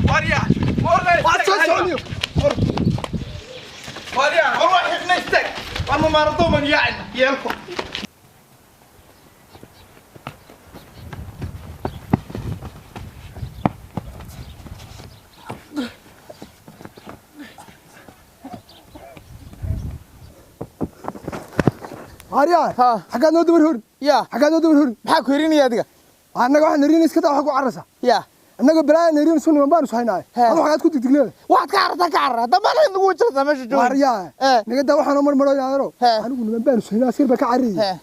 واريا واريا واريا والله نستك والله ما رضوا من يعني يالكم هاريا حاجة نودو برهون يا حاجة نودو برهون maxaa ku hirinaya adiga أنا قاعد نرين إسكت أو حاجة عرسة يا أنا قبل نرين سوني ما بانو سهيناي أنا حاجات كنت تقولي waxaad ka carartaa da ma lahayn ugu jirta meesha joog هاريا نقد ده وحنا مرة يا رو أنا قلنا ما بانو سهيناي سير بك عري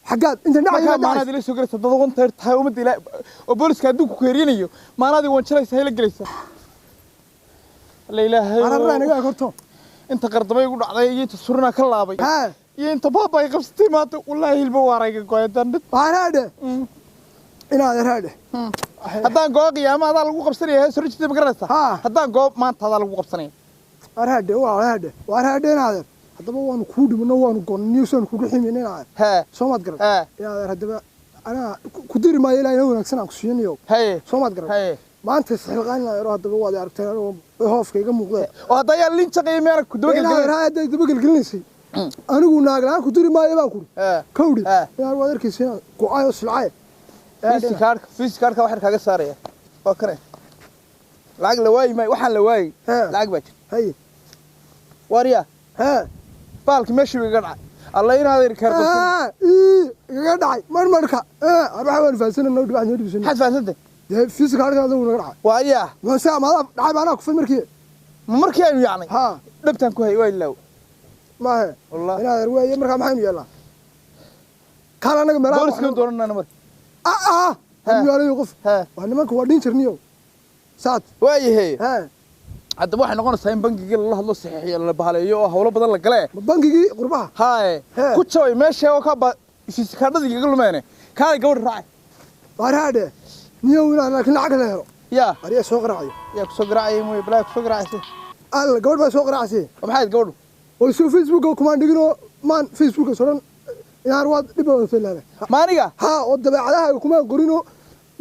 حاجات أنت نعم ما أنا دي لسه قلت ده وانت تهاي ومدي لا وبوليس كادوك ku hirinaya ma أنا دي وان شلay sahayla galaysa la ilaahay أنا رأينا قاعد كرتون inta qardamay ugu dhacday iyo inta surna ka laabay iyo inta baaba ay qabsatay maanta wallahi hilba waarayga gooyadaan mid هذا إنا هذا haddaan goob qiyaamada lagu qabsanayo surjida magaraysa haddaan goob maanta lagu qabsanayo هذا هذا haddaba waanu ku dhimano waanu go'niysan ku ximinayna Soomaad garan yaa haddaba ana ku diri ma ilaa inuu wanaagsan aan ku siinayo Soomaad garan maanta saxilqaanina yaro haddaba waad aragtay hoofkayga muuqda oo hadda yaa lin shaqeey meel ku daba galgalinaysa anigu naaglaan ku diri maayo baan ku kawdi yaa waad arkaysaa go'ayo silcay fiiskaarka waxaan kaaga saaraya waa kare lacag la waayay waxaan la waayay lacag baa jir wariya بالك ماشي بيقطع الله ينادر كربس يقطع مرمرك اروح وين فاسن انه دبا نودي بسن حد فاسنت في سكار هذا ونقطع وايا ما ساعه ما دعب انا كفي مركي يعني دبتان كو هي ويلو ما هي والله ينادر ويا مركا ما يلا كان انا مرا بوليس كان دورنا نمر يلا يوقف وانا ما كو دين جرنيو ساعه واي هي hadda waxay noqonaysaa in bangiga la hadlo saxiix la bahaleeyo oo hawlo badan la galay bangigi qurbaha haay ku jooy meesha oo ka fiiskadada iga lumeene kaalay gabadh raacay waraade niyo ila laakiin lacag la helo ya ariya soo qaraayo ya ku soo qaraayo mooy bilaa ku soo qaraacay alla gabadh baa soo qaraacay maxay gabadhu oo soo Facebook kuma dhigno maan Facebook soran yaar waad dhibada filaale maaniga oo dabeecadaha kuma qorino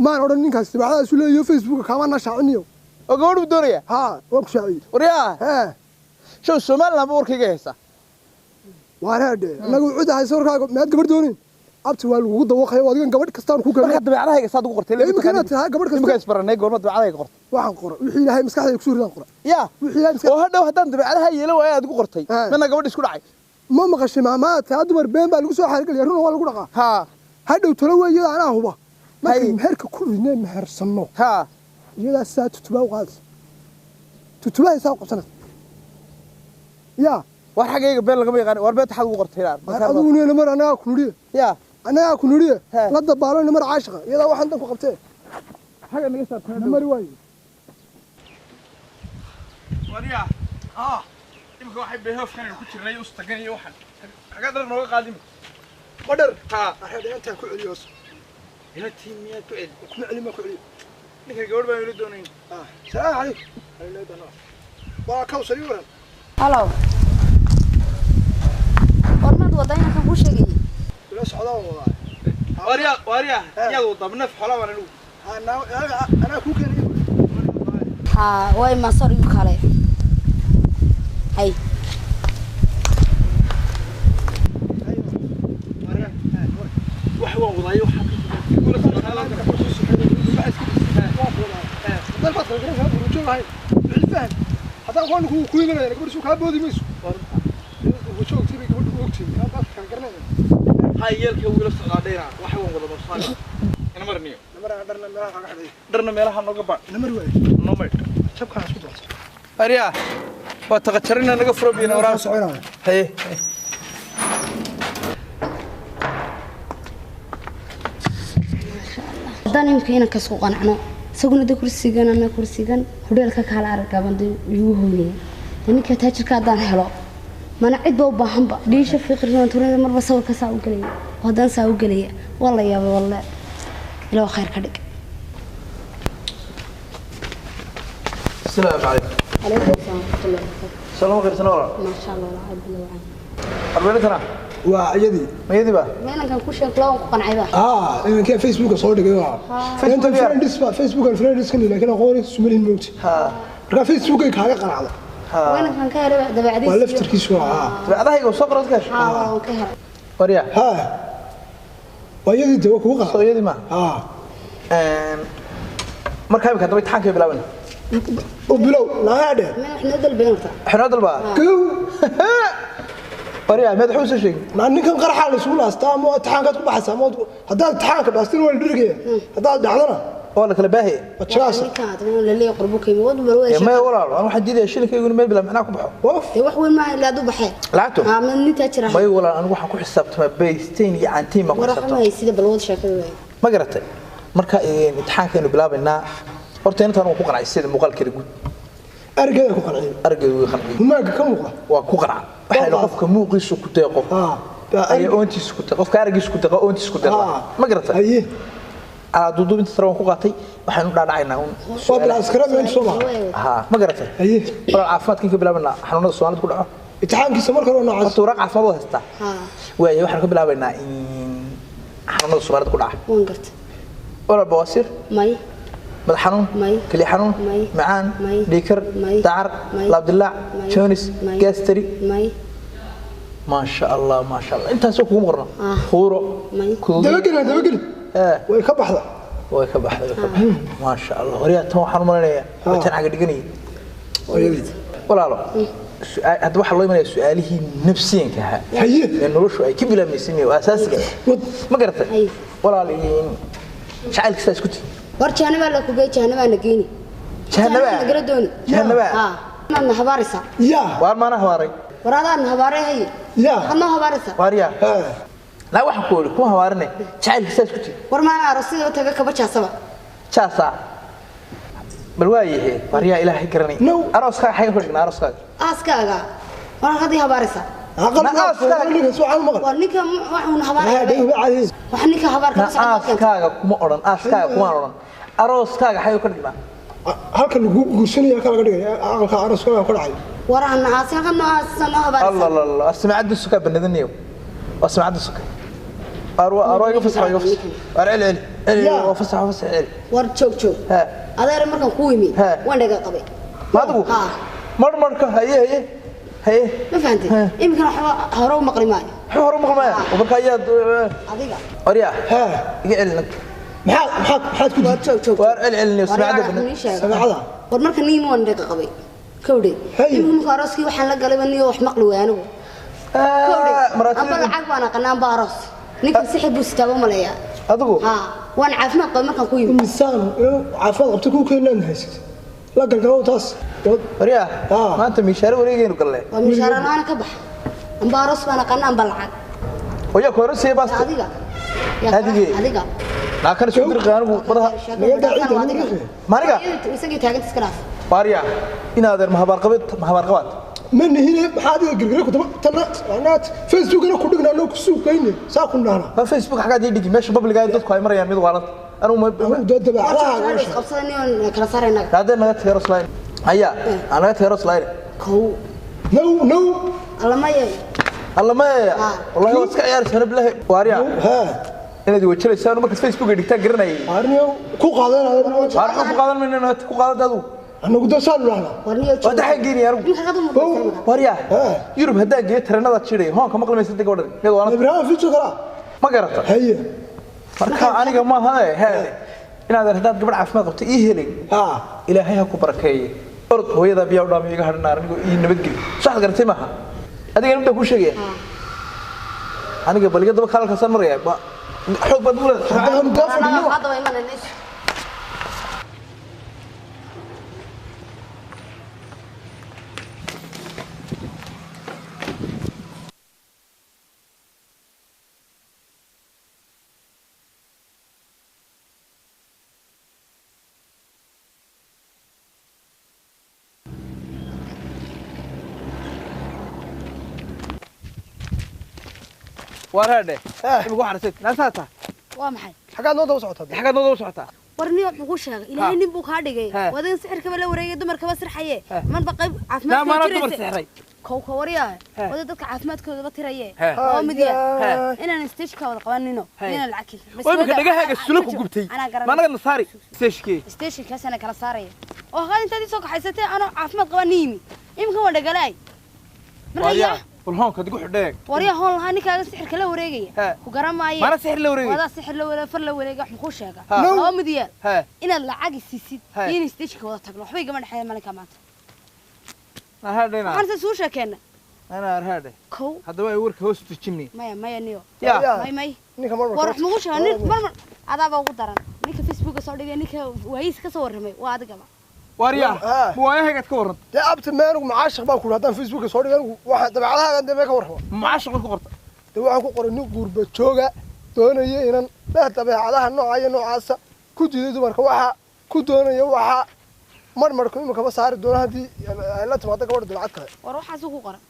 maan oran ninkaas dabeecadaha soo leeyo Facebook kama nashaaciniyo وقولوا بدورية وقف شعبي وريا شو السومال لما وركي جاهزة وارد أنا قلت هاي صورك ما تقبل دوني أبتي والوجود وخي وادين قبل كستان كوكا ما قد بعدها هيك صادق قرت ليه مكانت هاي قبل كستان مكان سبرنا يقول ما بعدها قرت واحد قرة وحيل هاي مسكحة يكسور ذا قرة يا وهذا وهذا بعدها هي لو هي تقول قرتي من قبل يسكت عاي ما مقش معمات هذا مربين بالقصة حرق اليرون ولا قرقة هذا وتلوي يلا أنا هو ما كان مهرك كل نيم مهر صنو يلا الساعة تتباع وقاس تتباع يساق سنة يا وحاجة بين لقمة يعني وربيت حد وقرت هنا أظن أنا مر أنا أكل يا أنا أكل لا تبالو نمر عاشقة يلا واحد عندك وقبته حاجة نقصت نمر واي وريا يمكن واحد بيهوف كان يكون شرني وستجني واحد قدر نوع قادم قدر أحد أنت كل يوم هنا تيمية كعد كل ما كل ninka gabadh baa yiri doonayn salaam alaykum alaykum waa ka soo yiri halo warmad wadayna ka ku sheegay la socdo wadaa wariya yadu dabnaf xola waan lagu ana ku keenay way ma soo yu kale hay wax waan waday waxa ku الفترة اللي فاتت وجوه هاي بالفهم حتى أخوان كوين أنا قبل شو كابودي ميسو وشو كتير قبل وقتي هذا كان قرنه هاي يلك ويلا صعدينا وحوان ولا بصالح أنا مرنيو درنا ميلها نوقبان نمر واحد نمر شب كان اسكت أريا وتقشرنا نقفر بينا ورا سعينا هي دان يمكن كسوق عنه سجون ده كرسيجان أنا كرسيجان هدول كحال عرق بندي يوهوني يعني كتاجر كادان حلو ما نعيد بوبهم بقى ليش فكرة تقولين مرة بسوي كساو قليل وهذا ساو قليل والله يا والله لو خير كذلك السلام عليكم عليكم السلام ورحمة الله وبركاته سلام غير سنورة ما شاء الله عبد الله أربعين سنة وعيدي ما يدي بقى مين كان كوشن كلاون قنعي بقى إذا كان فيسبوك صور دقيقة أنت فريندس فيسبوك الفريندس كني لكن أقول سمرين موت مركا فيسبوك كهذا قنعة وين كان كهرباء دبعدي ولا فتركي شو بعدها يقول صقرت كاش كهرباء وريا ويدي دوك وقع صيدي ما marka ay ka dabay taxanka bilaabana وبلو لا هذا من احنا دل بينتا احنا dalba كو وريا madaxu sheeg مع إنك قرح على سؤال أستام وتحانك تبع حسام هذا تحانك بس نقول درجة هذا دعنا ولا kala baahi وتشاس كانت اللي يقربوك يمود بروي ما walaal aan waxa diiday shilka igu meel bila macna ku baxo وف wax weyn ma ila du baxay lacagto من inta jira may walaal aan waxa ku xisaabtama baysteen iyo aantiin ma ku xisaabtama waraxmay sida balwad sheekada ma garatay marka imtixaankeenu bilaabaynaa horta intaan uu ku qanacay sida muuqaalkeeda guud أرجع أكو قنعين argeedu way qanacay هما كم وقع waa ku qanac waxa la qofka muuqiisu ku deeqo ay oontiis ku deeqo qofka argiisu ku deeqo oontiis ku deeqo ma garatay أيه على دودو انت ترى ku qaatay waxaan u dhaadhacaynaa وبل عسكري من سوما ها ما garatay أيه walaal caafimaadkan ka bilaabana xanuunada Soomaalidu ku dhaco امتحان كيس مركز ولا نعس horta raq caafimaad haysta way waxaan ka bilaabaynaa in xanuunada Soomaalidu ku dhaco وين قلت walaal bawasir ماي madax xanuun kali xanuun macaan dhiikar dacar labdilaac joonis gastri ماي ما شاء الله ما شاء الله انت سوق kugu qorno khuuro دبقنا ويكبح way ka baxday ma sha Allah wariyaa tan waxaan malaynayaa tan caga dhiganay walaalo hadda waxa loo imanaya su'aalihii nafsiyanka ahaa ee noloshu ay ka bilaabmaysan oo asaasiga ma garatay walaaliin jacaylkiisa isku tii war jaanaba la ku geey jaanaba na geeni jaanaba garadooni jaanaba man habarisa يا waar maana hawaaray waraadaan habaarahay يا hadna habarisa waariya la waxa ku hawaarinay jacaylkiisa isku tii war maana arsiga taga kaba jaasaba jaasa bal waayahay waariya ilaahay garanay arooska xay ku dhignaa arooska aaskaaga war hadii habarisa أقل من سؤال مغرب ورنيك وحنا هبارك وحنيك هبارك aaskaaga kuma oran aaskaaga kuma oran arooskaaga xay ku dhignaa halka lagu guursanaya kala dhigay aqalka arooskaaga ku dhacay warahna aaskaaga no habarisa الله الله الله اسمعد السكا بندنيو اسمعد السكا اروا يفسح ارعل وفسح war joog joog ها adeer markan ku yimi waan dhaga qabay maadgu marka haye ma fahanteen imkan waxa hore u maqli maayo hore u maqlay marka ayaad adiga ariya iga celin maxaad ku war joog joog war celin اسمعد samacada war markan niimo waan dhaga qabay kawdhe imkan arooskii waxaan la galay baniyo wax maqli way anigu kawdhe lacag baan qanaan baaros ninka sixib buu istaabo malaya adigu waan caafimaad qabo markan ku yimi insaan caafimaad qabto ku keenan haysid la galgalo taas ariya maanta mishaar wareegaynu galnay waa mishaarana ana ka bax ambaaros baan qanaan balacag ويا كورسي بس adiga adiga laakiin soo dir qaanigu qadaha mariga isagii taagan iskaraaf bariya inaadan mahabar qabaad من هنا محادي غرغر كتب تنات فيسبوك انا كدغنا لو كسوقين سا كنانا ما فيسبوك حاجه دي دغ ماشي بابليغا dadku ay marayaan mid waalad anu ma dad baa qabsadani kala saarayna هذا naga tayro slide haya anaga tayro slide kow no الله ما والله واسك ciyaar sanad bilahi waariya ha inaad wajalaysaan marka Facebook ay dhigtaan garanay arniyo ku qaadanaa ku qaadan minna ku qaadadu anagu dasaan laana warniyo wada xageeni anigu waariya Yurub hadaa geey taranada jiray hoonka maqlamaysa deg wadhan mid waana Ibrahim fi jira ma garata haye marka aniga ma haday inaad hadaad gabadh caafimaad qabto ii helay ilaahay ha ku barakeeyo orod hooyada biyo dhaam iga hadhna anigu ii nabadgeli sax garatay maaha adiga inta ku sheegay aniga baliga daba khalka san maraya ba xoog bad u leedahay hadda way imanaysaa warade igu xarsid naasata waa maxay xagaad noo daba socotaa xagaad noo daba socotaa warniyo wuxuu sheegay ilaahay nin buu ka dhigay wadin sixirka la wareegay dumarka ba sirxaye man ba qayb caafimaad ma dumar sixray كوريا وده دك عافمات كده بطيرية هو مديا إننا نستيش كود قوانينه إننا العكل وين كده جاها السلوك وجبتي ما أنا نصاري ستيشكي ستيشن كاسنا كلا صارية وهذا أنت دي سوق حسيتي أنا عافمات قوانيني يمكن ولا جلاي وريا والهون كده تقول حداك وريا هون هاني كان سحر كلا وريجي وقرام معي ما أنا سحر لوريجي وهذا سحر لو فر لو وريجي حمخوش هذا هو مديا إن العاقي سيسيد يني ستيش كود تقول حبي كمان حياة ملك مات هذا أنا أنا سوشة كنا أنا هذا كو هذا ما يورك هوس تجمني ما نيو يا ما نيك مرة وروح مغوش مر هذا بقى قدران نيك فيسبوك صوري نيك وهيس كصور رمي وهذا كمان وريا مو أنا هيك تكورن يا أبت مانو معاشق بقى كل هذا فيسبوك صوري واحد تبعها عند ما كورها معاشق كورت waxaan ku qoray nin guurba jooga doonaya inaan dabeecadaha noocaaya noocaasa ku diiday dumarka waxa ku doonaya waxa marmarku imika ba saari doona hadii la timaado gabadha dulcad kale war waxa soo ku qoran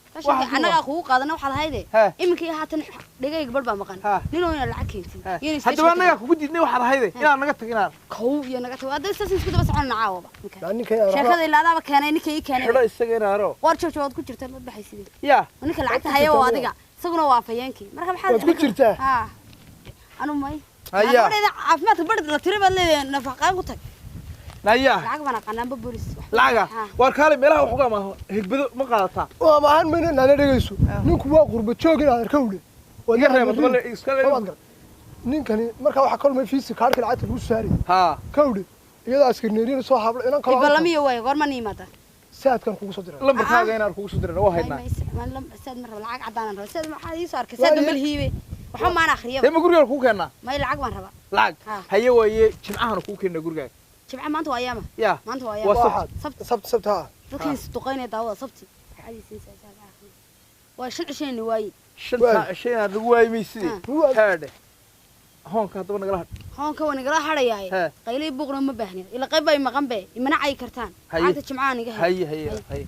anaga kugu qaadana waxa lahayde imika haatan dhigay gabadh baa maqan ninoo ina lacag keentay hadaba anaga kugu diidnay waxa lahayde inaan naga taginaan kow iyo naga tago hadda saas isku daba socon nacaawaba ninka sheekada ilaadaaba keenay ninka ii keenay xidho isaga inaaro war joojoood ku jirta ma baxaysidii ya ninka lacagta haya waa adiga isaguna waa fayeenkii marka maxaad ku jirtaa anu may haya caafimaadka badh la tiri baad leedahay nafaqaan ku tag naya lacag bana qanaanba boolis lacaga war kale meelaha wax uga ma higbado ma qaadataa waa maahan mayna nala dhageyso ninku waa qurba joog in aad ka wule iga reebad wala iska leeyahay ninkani marka waxa kalmay fiisi kaarka lacagta lagu saari ha ka wule iyada askarneeriina soo hablo inaan kala ibalamiyo way gorma niimada saadkan kugu soo diray lambarkaaga inaan kugu soo diray waa haydnaa saad mar lacag cadaan rabo saad waxa ii soo arkay saad malhiibe waxa ma ana akhriyo ma guriga ku keenna may lacag waan raba lacag haye waye jimcahan ku keenna guriga jimca maanta waa ayaama ya maanta waa ayaama sabt ha dadkii duqeynay daawada sabti xadiisiin saasaa waa shil waay shil lagu waayay miisii haade hoonka hadaba nagala had hoonka waa nagala hadhayaay qaylay buuqna ma baahnin ila qayb ay maqan be imana ay kartaan aad jimcaan iga hay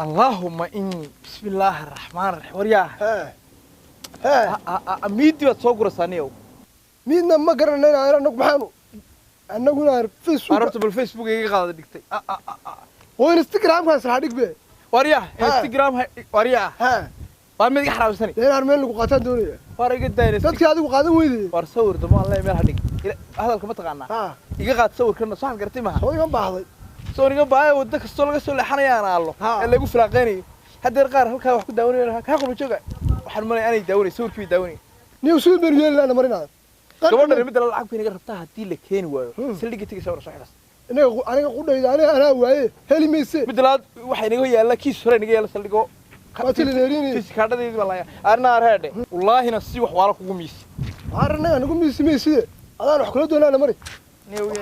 اللهم إني بسم الله الرحمن الرحيم وريا ميدي بتصور ثانية ميدنا ما قررنا أنا نق محانو أنا قلنا فيسبوك عرفت بالفيسبوك إيه قاعد دكتي وإنستغرام كان سرحدك به وريا إنستغرام وريا وأنا مدي حرام سني لين أرمين لو قاتل دنيا وريا قد داير تذكر هذا وقاتل ويدي ورصور دم الله يمر هديك هذا الكلام تقعنا إيه قاعد تصور كنا صح قرتي معها هو يوم بعضي صوري باي ودك الصولة الصولة حنيا أنا الله اللي يقول فلاقيني هذا القار هل كان واحد داوني ولا كان يقول بتشوقه وحرمني أنا يداوني صور كي يداوني نيوسيل بريال أنا مرينا قبل أن نبدأ العاب كنا قربتها دي اللي كان واو سلقي تيجي صور صحيح أنا أقول أنا واي هلي ميسي بدلات واحد يقول يلا كيس فرا نيجي يلا سلقوا قاتل نيريني كيس كارد دي والله أنا أرهده والله نسي وحوارك وقميس أنا نقول ميسي هذا نحكي له أنا مري نيو